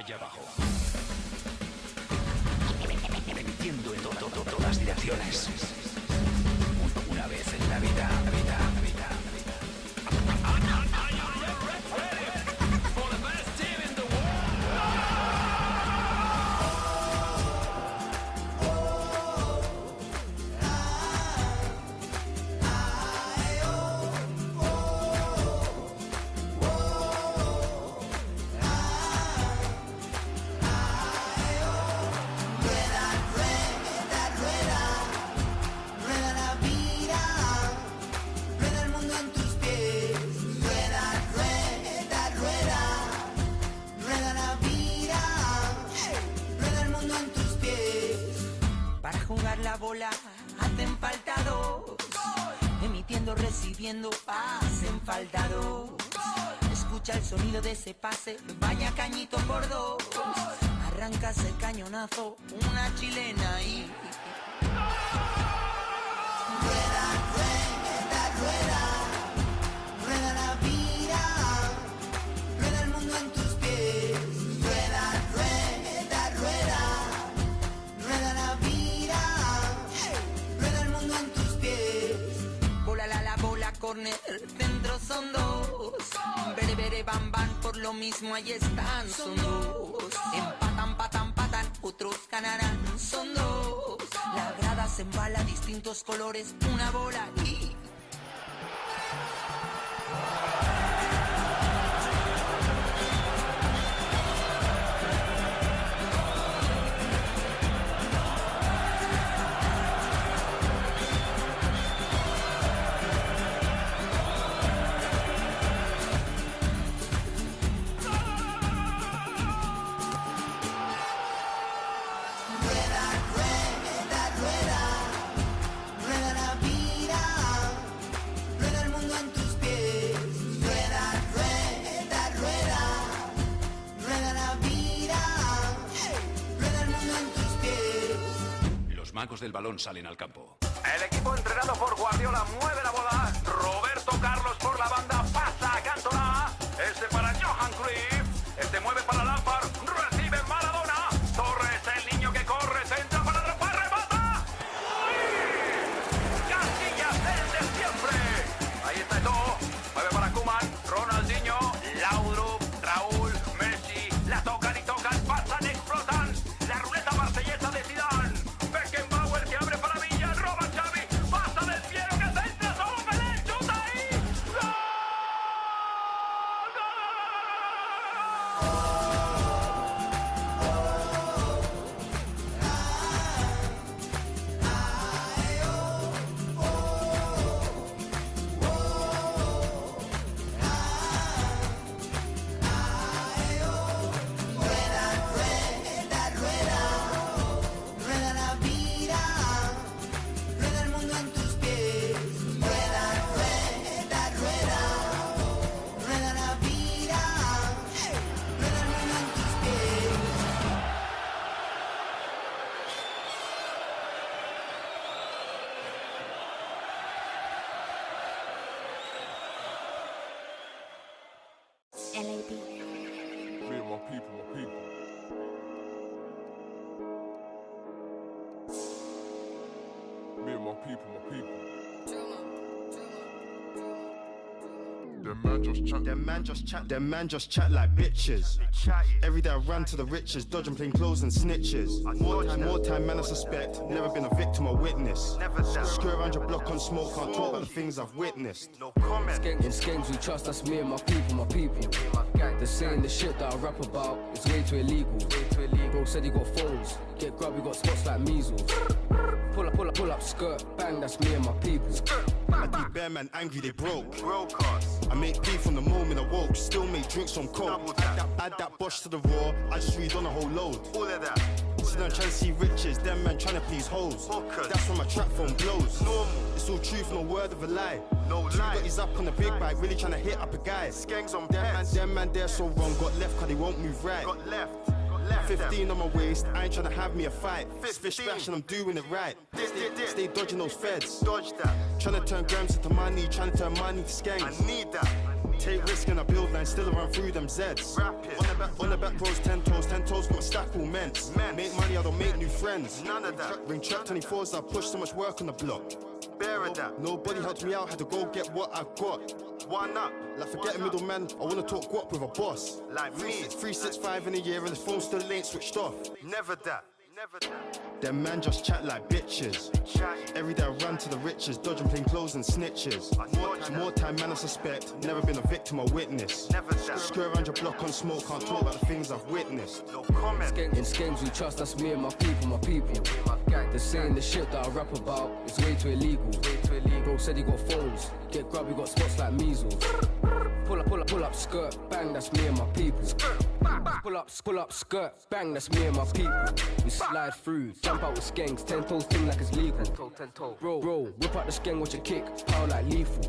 allá abajo. Emitiendo en todas direcciones. Una vez en la vida. Bola, hacen falta dos, emitiendo, recibiendo, hacen falta dos. Escucha el sonido de ese pase, vaya cañito por dos. Arrancas el cañonazo, una chilena y... Rueda, rueda, rueda, rueda la vida, rueda el mundo en tus pies. Rueda, rueda, rueda, rueda la vida. Corner, centro son dos. Bere, bere, bam, bam, por lo mismo ahí están, son dos. Empatan, otros ganarán, son dos. La grada se embala, distintos colores, una bola y... Magos del balón salen al campo. El equipo entrenado por Guardiola mueve la bola. Roberto Carlos por la banda pasa a Cantona. Este para Johan Cruyff. Este mueve para Lampard. Recibe Maradona. Torres, el niño que corre, centra para atrapar, remata. Casillas, el de siempre. Ahí está todo. Mueve para Koeman, Ronaldinho, Laudrup, Raúl, Messi. La tocan y tocan, pasan, explotan. La ruleta marsellesa de Zidane. Beckenbauer que abre para Villa, roba Xavi, pasa del Piero que centra, solo Pelé, chuta ahí. ¡Gol! Them man just chat like bitches. Every day I run to the riches, dodging plain clothes and snitches. More time, man, I suspect. Never been a victim or witness. Screw around your block on smoke, can't talk about the things I've witnessed. In schemes we trust, that's me and my people. They're saying the shit that I rap about is way too illegal. Bro said he got phones, get grub, he got spots like measles. Pull up, skirt, bang, that's me and my people. I do bare man angry, they broke us. I make beef from the moment I woke, still make drinks from coke. Add that bosh to the raw, I just read on a whole load. All of that. Sit down trying to see riches, them man trying to please hoes. That's when my trap phone blows. It's all truth, no word of a lie. No lie. He's up on the big bike, really trying to hit up a guy. Skanks on them man, they're so wrong, got left cause they won't move right. Got left. 15 on my waist, I ain't tryna have me a fight. Fish splash and I'm doing it right. Stay dodging those feds. Dodge that. Tryna turn grams into money, tryna turn money to skanks. I need that. Take risk in a build line, still run through them Zeds. On the back rows, 10 toes, got a stack all men's. Make money, I don't make new friends. None of that. Ring trap 24s, I push so much work on the block. Bear of that. Nobody helped me out, had to go get what I got. Why not? Like forget a middleman, I wanna talk guap with a boss. Like me. 365 in a year and the phone still ain't switched off. Never that. Them man just chat like bitches. Every day I run to the riches, dodging plain clothes and snitches. More time man I suspect, never been a victim or witness. Square around your block on smoke, can't talk about the things I've witnessed. In schemes we trust, that's me and my people. They're saying the shit that I rap about is way too illegal. Bro said he got phones, get grub, he got spots like measles. Pull up, skirt, bang, that's me and my people. Pull up, skirt, bang, that's me and my people. We slide through, jump out with skanks, 10 toes thing like it's legal. Bro, whip out the skank, watch it kick, power like lethal.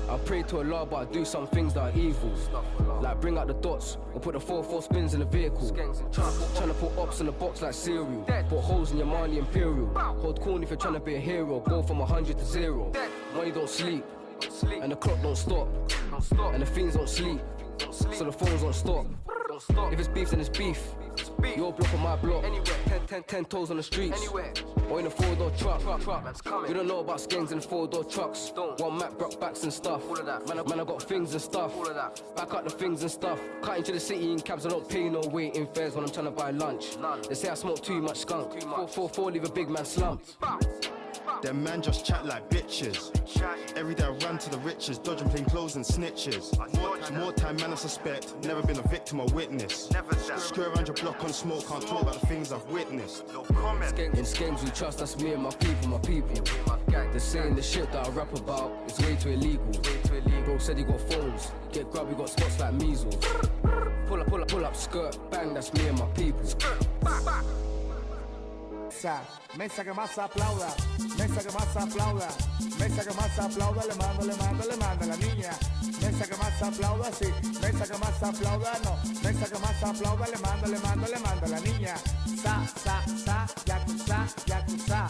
I pray to Allah, but I do some things that are evil. Like bring out the dots, or put the 4-4 spins in the vehicle. Tryna put ops in the box like cereal. Put holes in your money imperial. Hold corn if you're tryna be a hero. Go from 100 to 0. Money don't sleep, and the clock don't stop. And the fiends don't sleep, so the phones don't stop. If it's beef, then it's beef. Your block or my block. 10 toes on the streets. Or in a 4-door truck. We don't know about skanks in 4-door trucks. One map, rock backs and stuff. Man, I got things and stuff. Back up the things and stuff. Cut into the city in cabs, I don't pay no waiting fares when I'm trying to buy lunch. They say I smoke too much skunk. 4 leave a big man slumped. Them man just chat like bitches. Every day I run to the riches, dodging plain clothes and snitches. More time man I suspect, never been a victim or witness. Square around your block on smoke, can't talk about the things I've witnessed. In schemes we trust, that's me and my people. They're saying the shit that I rap about is way too illegal. Bro said he got phones, get grub, he got spots like measles. Pull up, skirt, bang, that's me and my people. Mesa que más aplauda, mesa que más aplauda, mesa que más aplauda, le mando la niña. Mesa que más aplauda, sí, mesa que más aplauda, no, mesa que más aplauda, le mando la niña. Sa, yakuza, yakuza,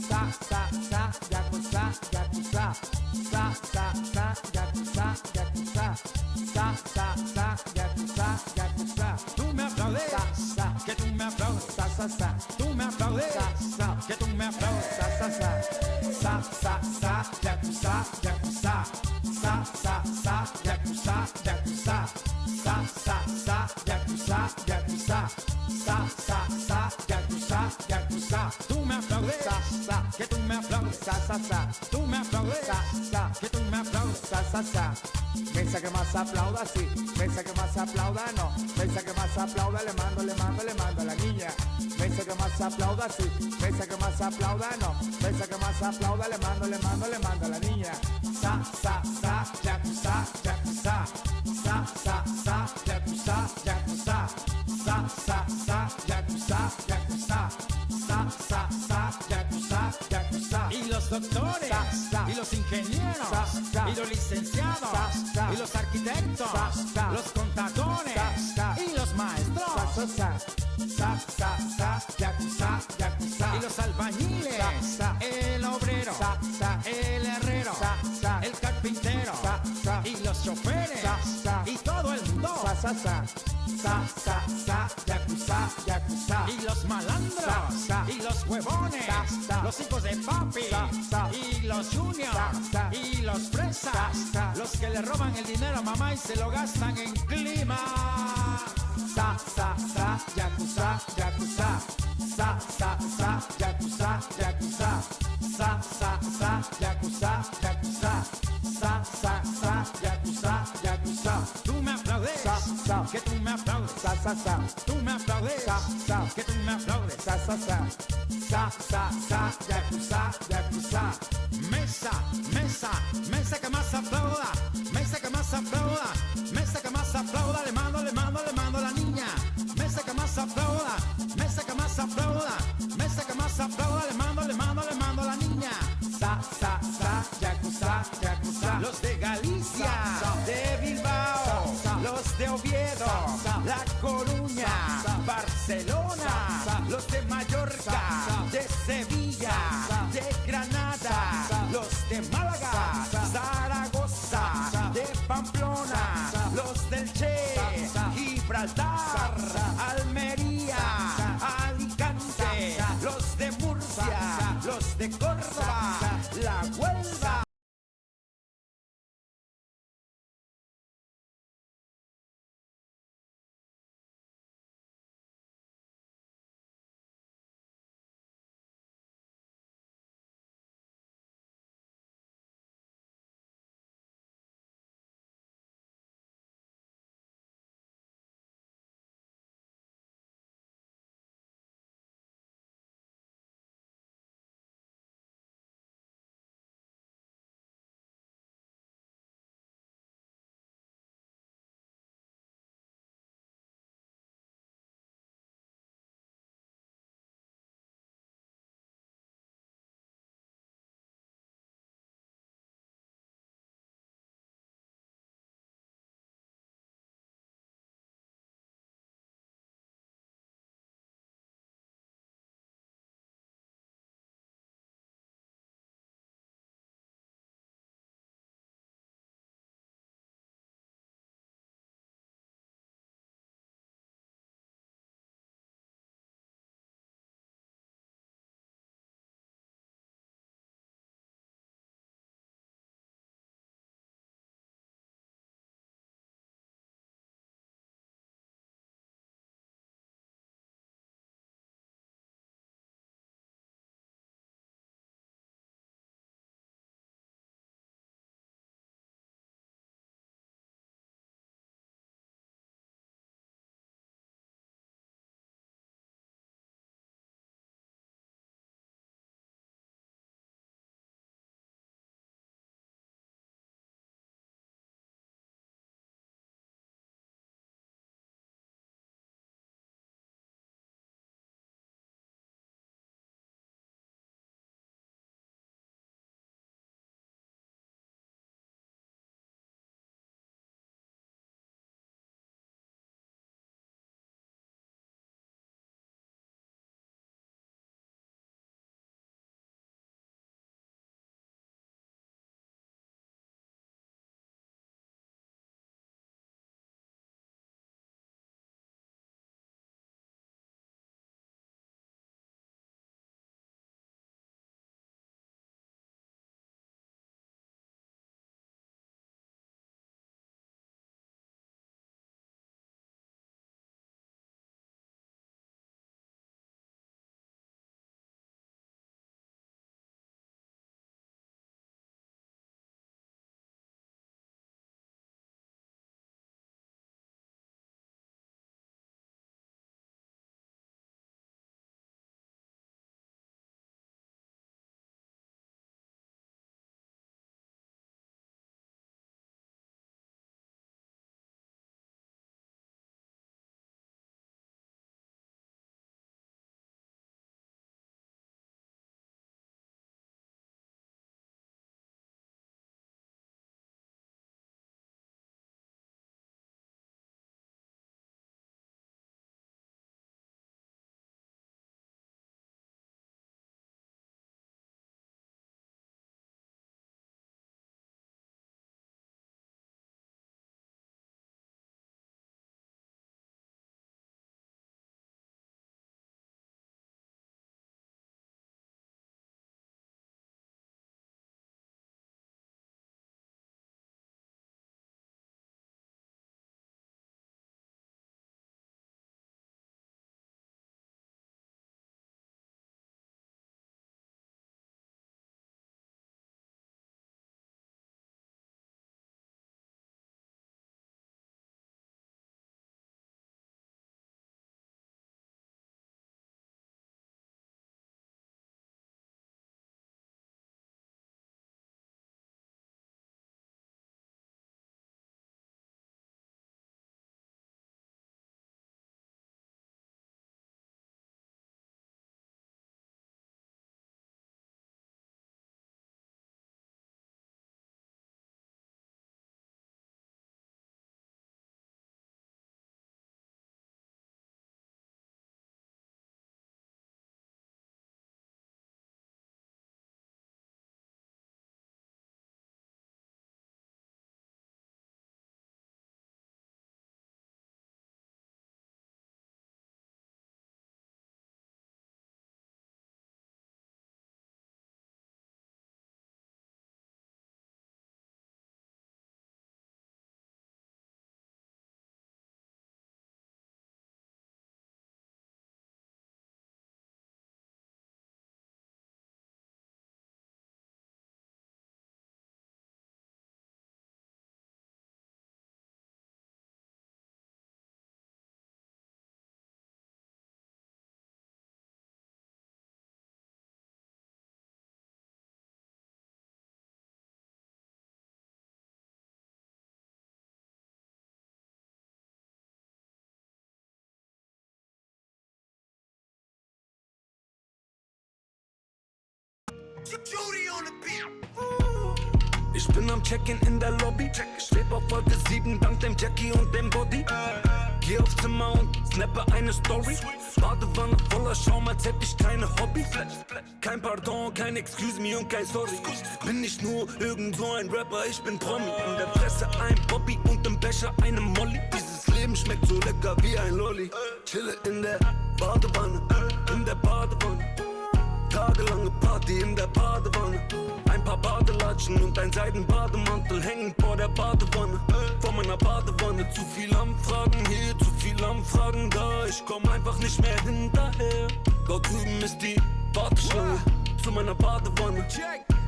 sa, yakuza, yakuza, sa, yakuza, yakuza, sa, yakuza, yakuza. Tú me aplaudes, que tú me aplaudes, tú me aplaudes, que tú me aplaudes, yakuza, yakuza, yakuza, yakuza, yakuza, yakuza, yakuza. Tú me aplaudes, que tú me aplaudes, tú me aplaudes, que tú me aplaudes. Mesa que más aplauda, sí, mesa que más aplauda, no, mesa que más aplauda, le mando la niña. Mesa que más aplauda, sí, mesa que más aplauda, no, mesa que más aplauda, le mando la niña. Sa, yakuza, yakuza, yakuza, yakuza, yakuza, yakuza, yakuza, yakuza. Y los doctores, y los ingenieros, y los licenciados, y los arquitectos, los contadores, y los maestros, yakuza, yakuza. y los albañiles, el obrero, el herrero, el carpintero, y los choferes, y todo el mundo, yakuza, yakuza. y los malandros, y los huevones, los hijos de papi, y los juniors, y los fresas, los que le roban el dinero a mamá y se lo gastan en clima. Yakuza, yakuza, yakuza, yakuza, yakuza, yakuza, yakuza. Tú me aplaudes, que tú me aplaudes, tú me aplaudes, que tú me aplaudes. Yakuza, yakuza. Mesa que más aplauda, mesa que más aplauda, mesa que más aplauda, le mando la niña. Mesa que más aplauda, mesa que más aplauda, mesa que más aplauda, le mando la niña. Yakuza, yakuza. Los de Galicia, de Bilbao, los de Oviedo, La Coruña, Barcelona, los de Mallorca, de Sevilla, de Granada, los de Zaragoza, de Pamplona, los del Che, Gibraltar, Almería, Alicante, los de Murcia, los de Córdoba, La Huelva. Ich bin am Check-in in der Lobby. Schweb auf Wolke 7 dank dem Jackie und dem Body. Geh aufs Zimmer und snappe eine Story. Badewanne voller Schaum, als hätte ich keine Hobbys. Kein Pardon, kein Excuse me und kein Sorry. Bin nicht nur irgend so ein Rapper, ich bin Promi. In der Fresse ein Bobby und im Becher eine Molly. Dieses Leben schmeckt so lecker wie ein Lolli. Chille in der Badewanne, in der Badewanne. Tagelange Party in der Badewanne. Ein paar Badelatschen und ein Seidenbademantel hängen vor der Badewanne. Vor meiner Badewanne, zu viel Anfragen hier, zu viel Anfragen da. Ich komm einfach nicht mehr hinterher. Dort drüben ist die Warteschlange zu meiner Badewanne.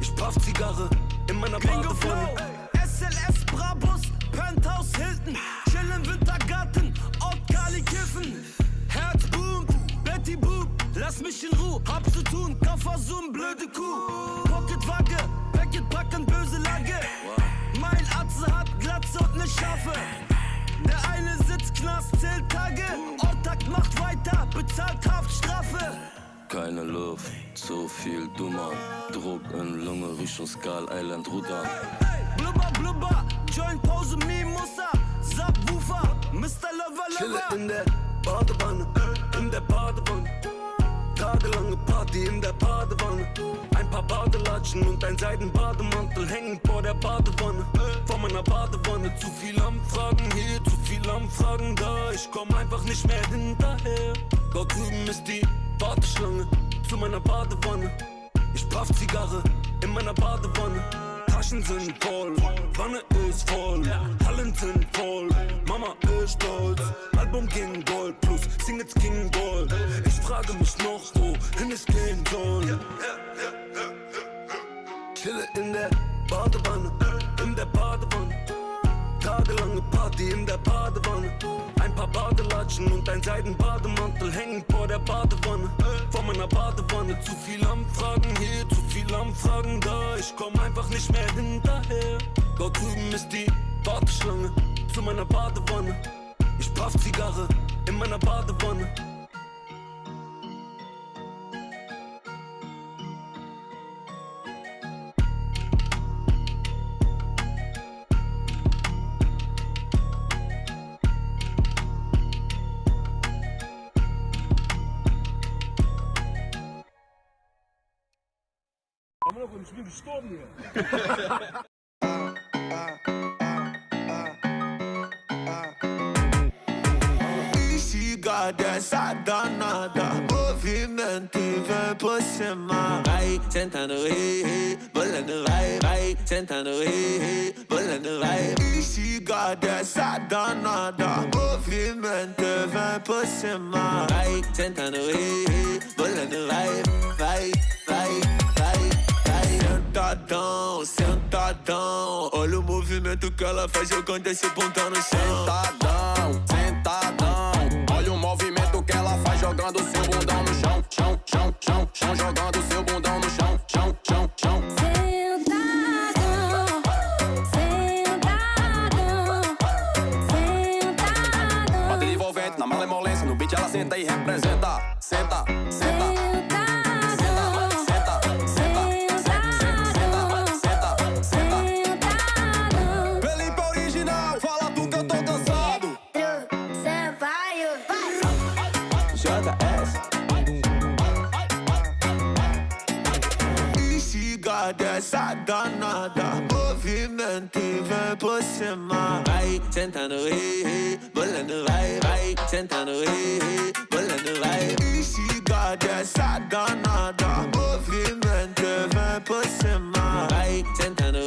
Ich paff Zigarre in meiner Badewanne. SLS Brabus, Penthouse Hilton, chill im Wintergarten, Ort Kali Kiffen. Herz boomt, Betty Boop, lass mich in Ruhe, hab zu tun, Koffer zoom, blöde Kuh. Pocketwacke, Packet packen, böse Lage. Mein Atze hat Glatze und ne Schafe. Der eine sitzt Knast, zählt Tage. Ortag macht weiter, bezahlt Haftstrafe. Keine Luft, zu viel Dummer. Druck in Lunge, Richtung Skal Island Ruder. Blubber, blubber, Joint Pause, Mimosa, Subwoofer, Mr. Lover, Chille Lover. in der Badewanne, in der Badewanne. Tagelange Party in der Badewanne. Ein paar Badelatschen und ein Seidenbademantel hängen vor der Badewanne. Vor meiner Badewanne, zu viel Anfragen hier, zu viel Anfragen da. Ich komm einfach nicht mehr hinterher. Dort drüben ist die Warteschlange zu meiner Badewanne. Ich paff Zigarre in meiner Badewanne. Taschen sind voll, Wanne ist voll, Hallen sind voll, Mama ist stolz. Album ging Gold plus, Singles ging Gold. Ich frage mich noch, wohin es gehen soll. Chille in der Badewanne, in der Badewanne. Tagelange Party in der Badewanne. Ein paar Badelatschen und ein Seidenbademantel hängen vor der Badewanne. Vor meiner Badewanne, zu viel Anfragen hier, zu viel Anfragen da. Ich komm einfach nicht mehr hinterher. Dort drüben ist die Warteschlange zu meiner Badewanne. Ich paff Zigarre in meiner Badewanne. Ich bin gestorben hier. Instiga dessa danada, movimento e vem por cima. Vai sentando, bolando, vai sentando, bolando, vai. Instiga dessa danada, movimento e vem por cima. Vai sentando, bolando, vai. Sentadão, sentadão. Olha o movimento que ela faz jogando esse bundão no chão. Sentadão, olha o movimento que ela faz jogando seu bundão no chão. Chão, jogando seu bundão no chão. Bateria envolvente na malemolência, no beat ela senta e representa. Senta. Dessa danada, movimento e vem por cima. Vai sentando, bolando, vai sentando, bolando, vai. Instiga dessa danada, movimento e vem por cima. Vai sentando,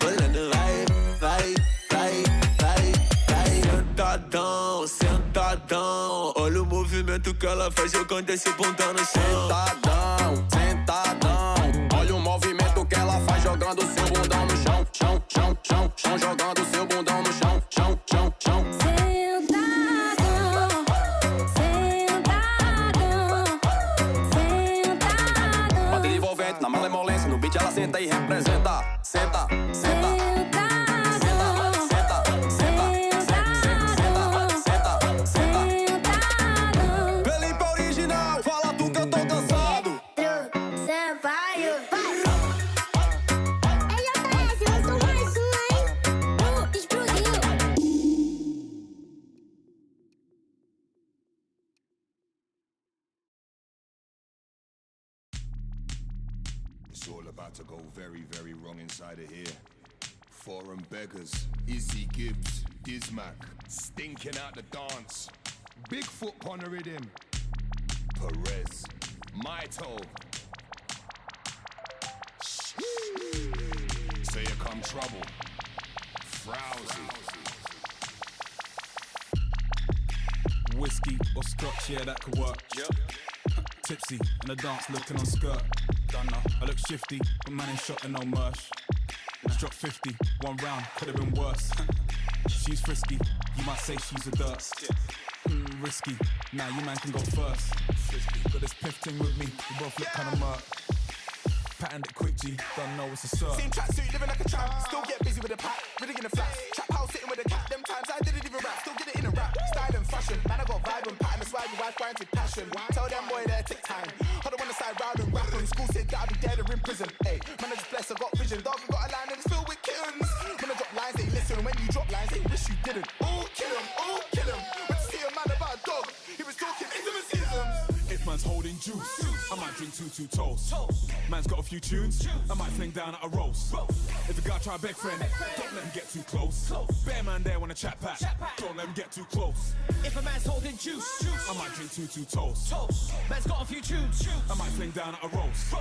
bolando, vai. Sentadão, olha o movimento que ela faz jogando esse bundão no chão. Sentadão, olha o movimento que ela faz jogando seu bundão no chão. Chão, jogando seu bundão no chão. Bateria envolvente na malemolência, no beat ela senta e representa. Senta. Felipe original, fala tu que eu tô cansado. Sampaio. about to go very, very wrong inside of here. Foreign beggars, Izzy Gibbs, Dizmac, stinking out the dance. Bigfoot on the rhythm. Perez, Maito. So here come trouble. Frowsy. Whiskey or scotch, yeah, that could work. Yep. Tipsy in the dance, looking on skirt. Done now. I look shifty, but man ain't shot and no merch. Struck 50, one round, could have been worse. She's frisky, you might say she's a dirt. Risky, nah, you man can go first. Got this piff thing with me, we both look kinda murk. Patterned it quick, G, don't know what's a cert. Same tracksuit, living like a tramp. Still get busy with a pack, really in the flats. Trap house sitting with a cat. Them times I didn't even rap, still get it in a rap. Style and fashion, man I got vibe and pattern. That's why you wife grinds with passion. Tell them boy there take time. Hold on the side round and rap 'em. School said that I'll be dead or in prison. Hey, man I just blessed, I got vision. Dog, I got a line and it's filled with kittens. When I drop lines, they listen. When you drop lines, they wish you didn't. Ooh, kill him, ooh, kill him. When you see a man about a dog, he was talking intimacisms. If man's holding juice, I might drink two toast. Man's got a few tunes, I might fling down at a roast. If a guy try beg friend, don't let him get too close. Bear man there wanna chat back, don't let him get too close. If a man's holding juice, I might drink two toast. Man's got a few tunes, I might fling down at a roast.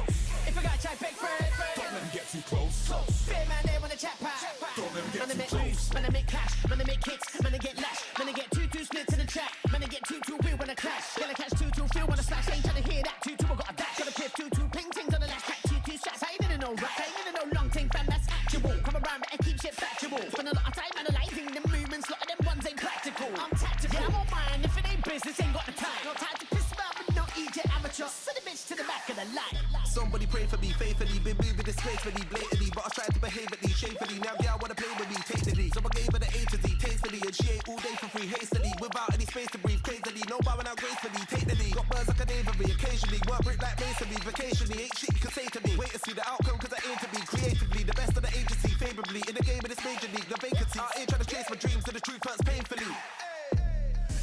If a guy try beg friend, don't let him get too close. Bear man there wanna chat back, don't let him get man, too make close. moves, man, I make cash, man, I make kicks, man, I get lash, man, I get two splits in the track, man, I get two real when I clash, gonna catch two feel when I slash, ain't tryna hear that two, I got a dash, got a piff, two ping tings on the lash, pack two straps, I ain't in no rap, I ain't in no long thing, fam, that's actual, come around, but I keep shit factual, spend a lot of time analysing the movements, lot of them ones ain't practical, I'm tactical, yeah, I'm on mine, if it ain't business, ain't got the time, no time to piss about, but no EJ amateur, send a bitch to the back of the line. Somebody pray for me faithfully, been moving disgracefully, blatantly, but I tried to behave at least shamefully. Now y'all wanna play with me, take the lead. So I gave her the A to Z, tastefully, and she ate all day for free, hastily, without any space to breathe, crazily. No bowing out gracefully, take the lead. Got birds like an aviary, occasionally, work brick like masonry, vacationally. Ain't shit you can say to me. Wait to see the outcome, cause I aim to be creatively the best of the agency, favorably in the game of this major league. The vacancy, I ain't trying to chase my dreams, so the truth hurts painfully.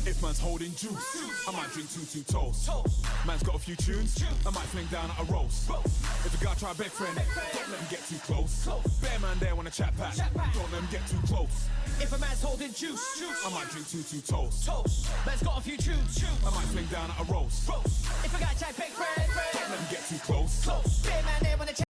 If man's holding juice, I might drink two toast. Man's got a few tunes, I might fling down at a roast. If a guy try beg friend, don't let him get too close. Bear man there wanna chat back, don't let him get too close. If a man's holding juice, I might drink two toast. Man's got a few tunes, I might fling down at a roast. If a guy try beg friend, don't let him get too close. Bear man there wanna chat.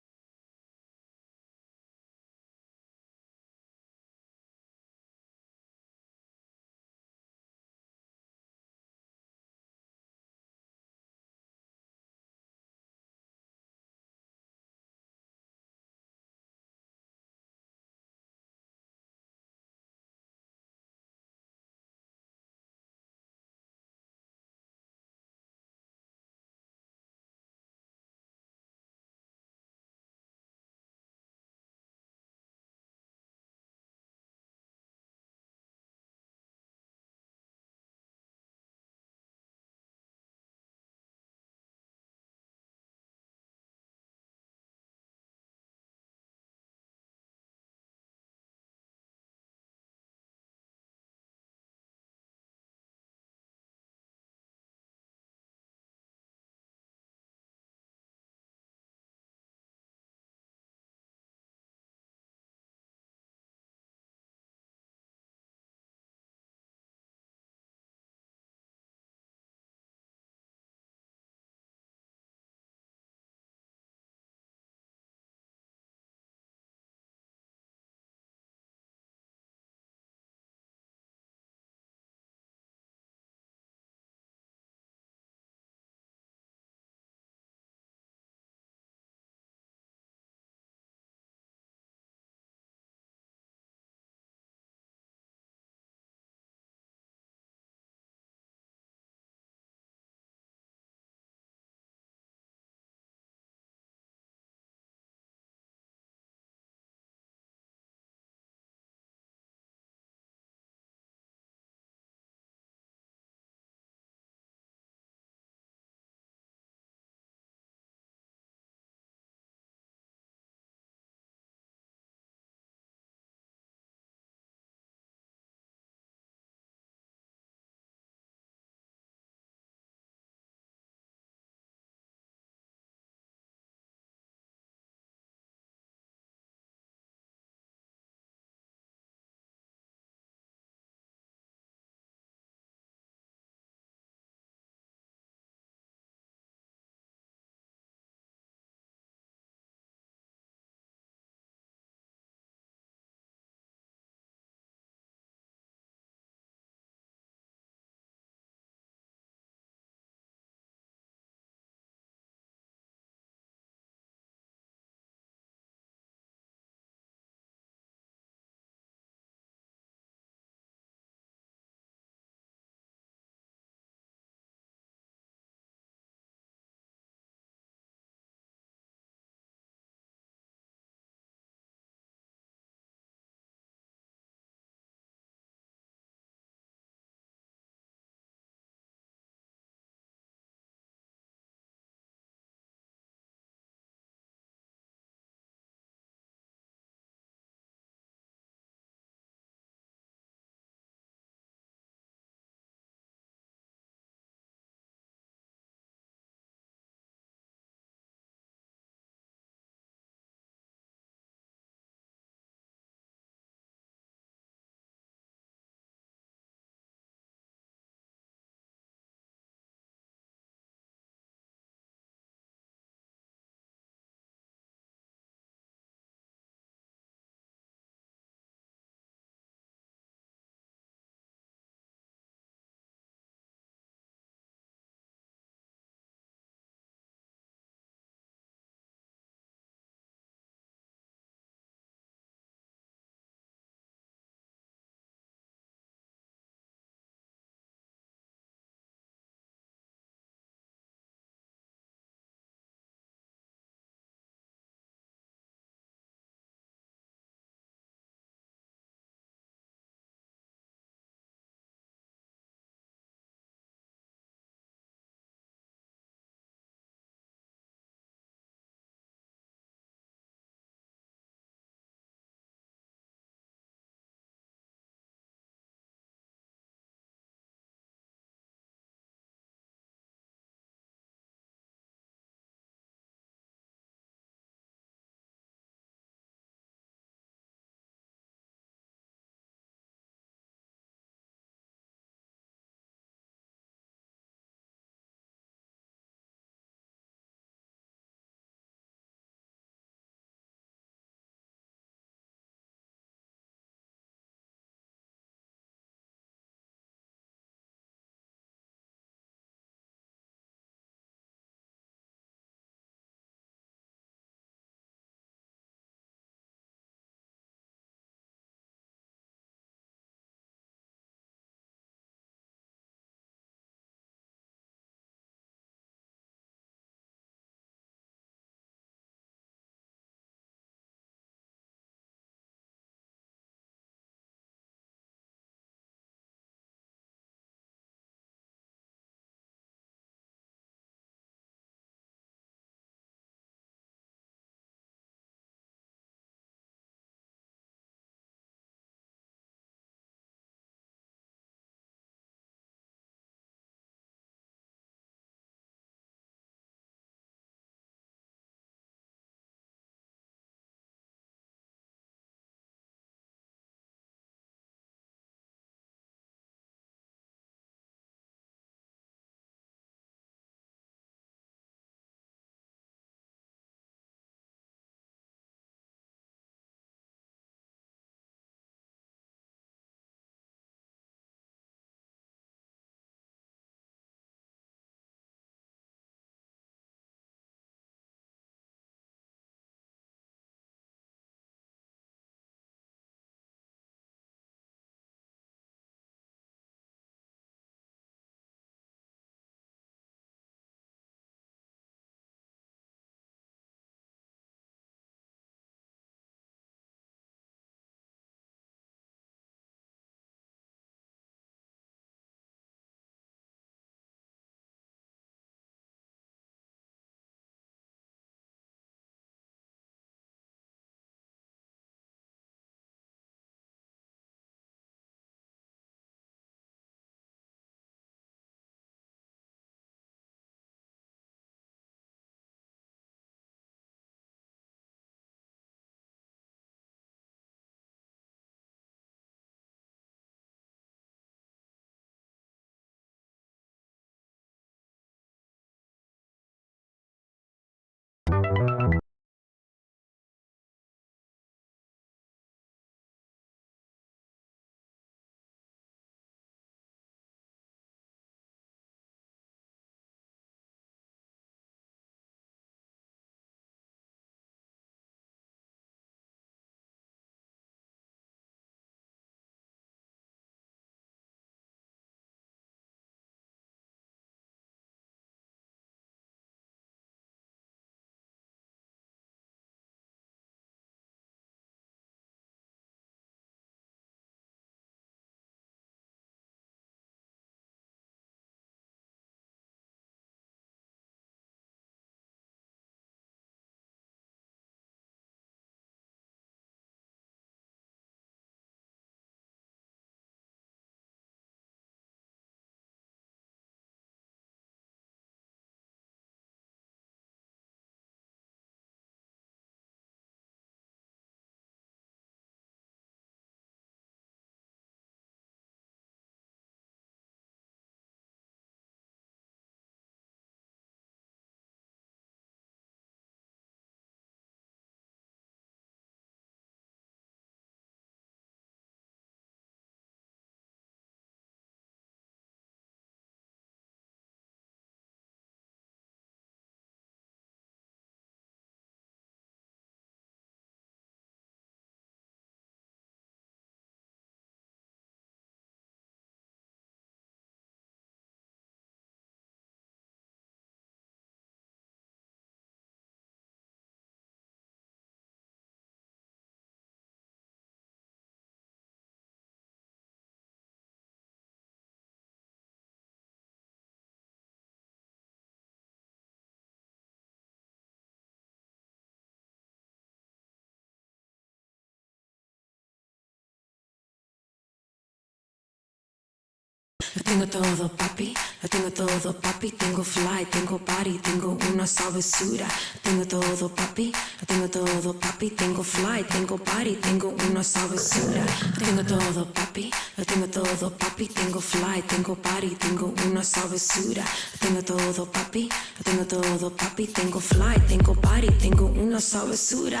Lo tengo todo, papi. Lo tengo todo, papi. Tengo fly, tengo party, tengo una sabrosura. Lo tengo todo, papi. Lo tengo todo, papi. Tengo fly, tengo party, tengo una sabrosura. Lo tengo todo, papi. Lo tengo todo, papi. Tengo fly, tengo party, tengo una sabrosura. Lo tengo todo, papi. Lo tengo todo, papi. Tengo fly, tengo party, tengo una sabrosura.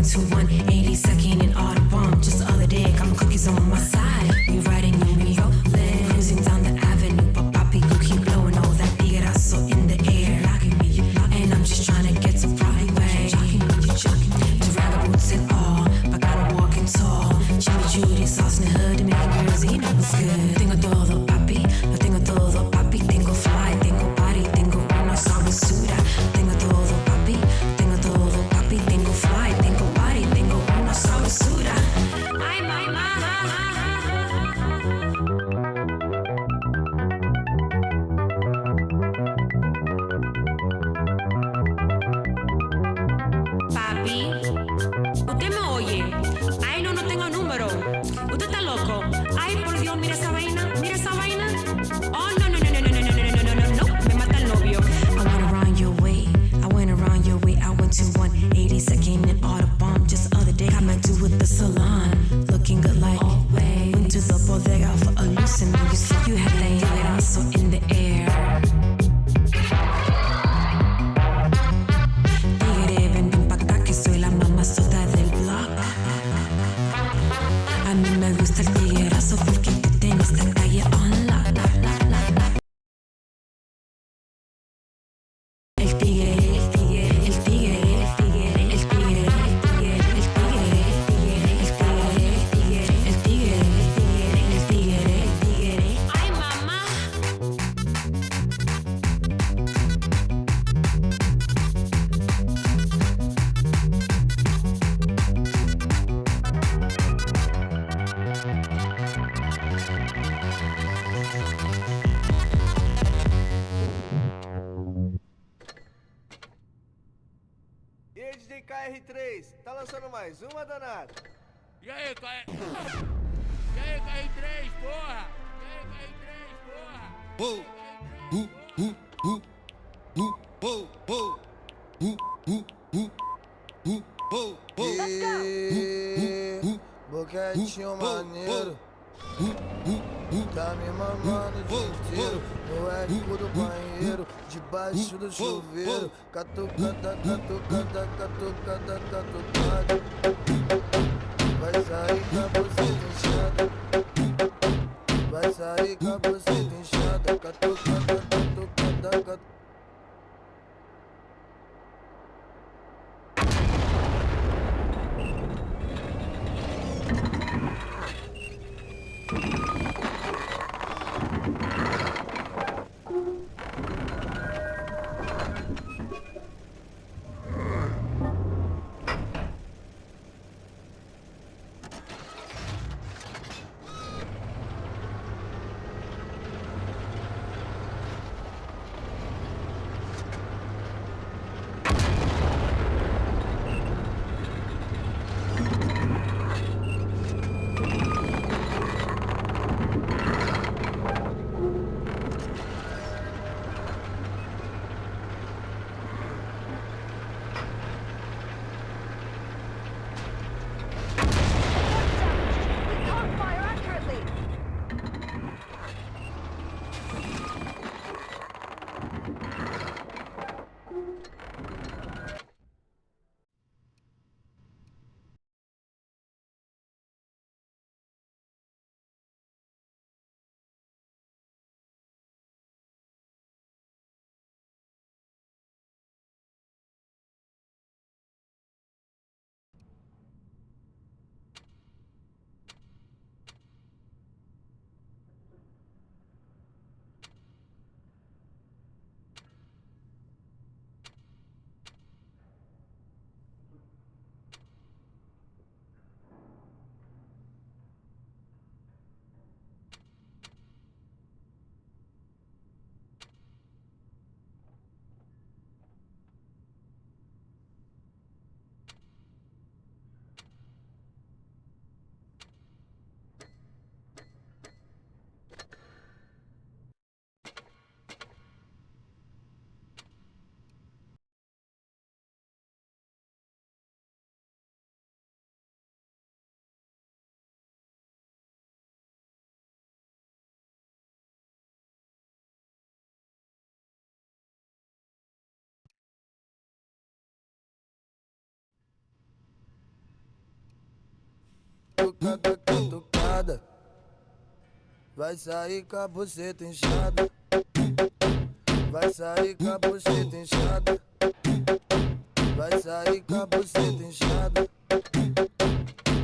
To 182nd and Audubon. Just the other day, got my cookies on my side. You riding in New York, cruising down the avenue. But papi, you keep blowing all that tiguerazo in the air. Knocking me, and I'm just trying to get to Broadway. To ragga boots and all, but gotta walking tall. Jimmy Judy, sauce in the hood, Dominican girls, you know what's good. Tengo todo, papi. Lo tengo todo, papi. Tengo fly, tengo party, tengo una sabrosura. Tengo todo, papi. Tengo todo, papi. Tengo fly, tengo party, tengo una sabrosura. Ay, mamá. Papi, ¿usted me oye? Ay, no tengo número. ¿Usted está loco? Ay, por Dios, mira esa vaina. Mira esa vaina. Oh, no. Me mata el novio. I went around your way. I went to 182nd and Audubon. Just the other day, got my dude with the salon. Looking good like always. Went to the bodega for a loosen. You said you had that so in the air. Tigre, ven pa' acá que soy la mamazota del block. A mí me gusta el tiguerazo porque tú tienes esta calle on lock. El tigre. E aí, DJ Ky4ik, tá lançando mais uma, danado? E aí, KR3, porra? Boquetinho maneiro, tá me mamando o dia inteiro. No eco do banheiro, debaixo do chuveiro. Catucada. Vai sair com a buceta inchada. Vai sair com a buceta inchada. Catucada. catucada, catucada. Vai sair com a buceta inchada. Vai sair com a buceta inchada. Vai sair com a buceta inchada.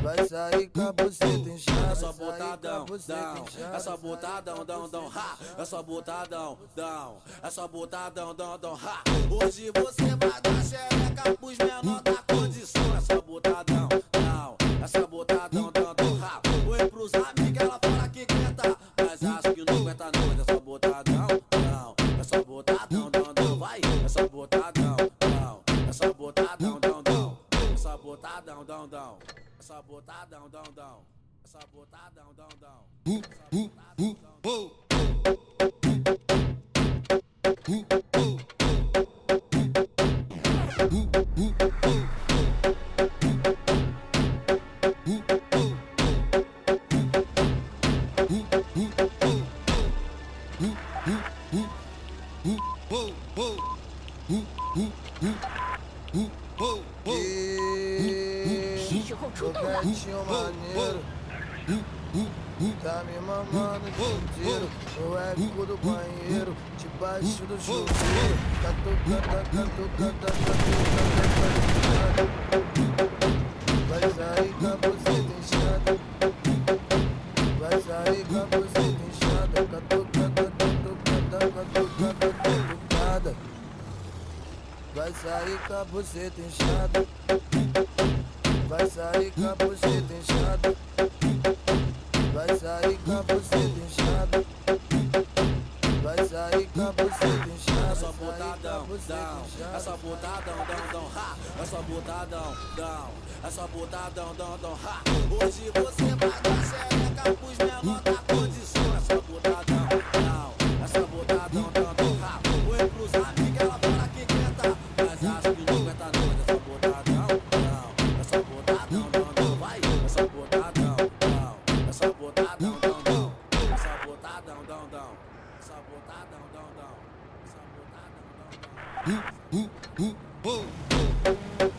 Vai sair com a buceta inchada. É só botadão, down. É só botadão, down, down, ha. É só botadão, down. É só botadão, down, down, ha. Hoje você vai dar xereca pros menor da condição. É só botadão, down. É só botadão, down, down, ha. Oi pros amigos, ela fala que aguenta, mas acho que não aguenta não. É só botadão, down. É só botadão, down, down, vai. É só botadão, down. É só botadão, down, down. É só botadão, down, down. É só botadão, down, down. É só botadão, down, down. Boquetinho maneiro, tá me mamando o dia inteiro. No eco do banheiro, debaixo do chuveiro. Catucada, catucada, catucada. Vai sair com a buceta inchada. Vai sair com a buceta inchada. Catucada, catucada, catucada, catucada. Vai sair com a buceta inchada. Vai sair com a buceta inchada. Vai sair com a buceta inchada. Vai sair com a buceta inchada. É só botadão, down. É só botadão, down, down, ha. É só botadão, down. É só botadão, down, down, ha. Hoje você vai dar xereca pros menor da condição. É só botadão, down. É só botadão, down, down, ha. Oi pros amigos, ela fala que aguenta, mas acho que não aguenta não. É só botadão, down. É só botadão, down, down, vai. É só botadão, down. É só botadão, down, down. É só botadão, down, down. É só botadão, down, down. É só botadão, down, down.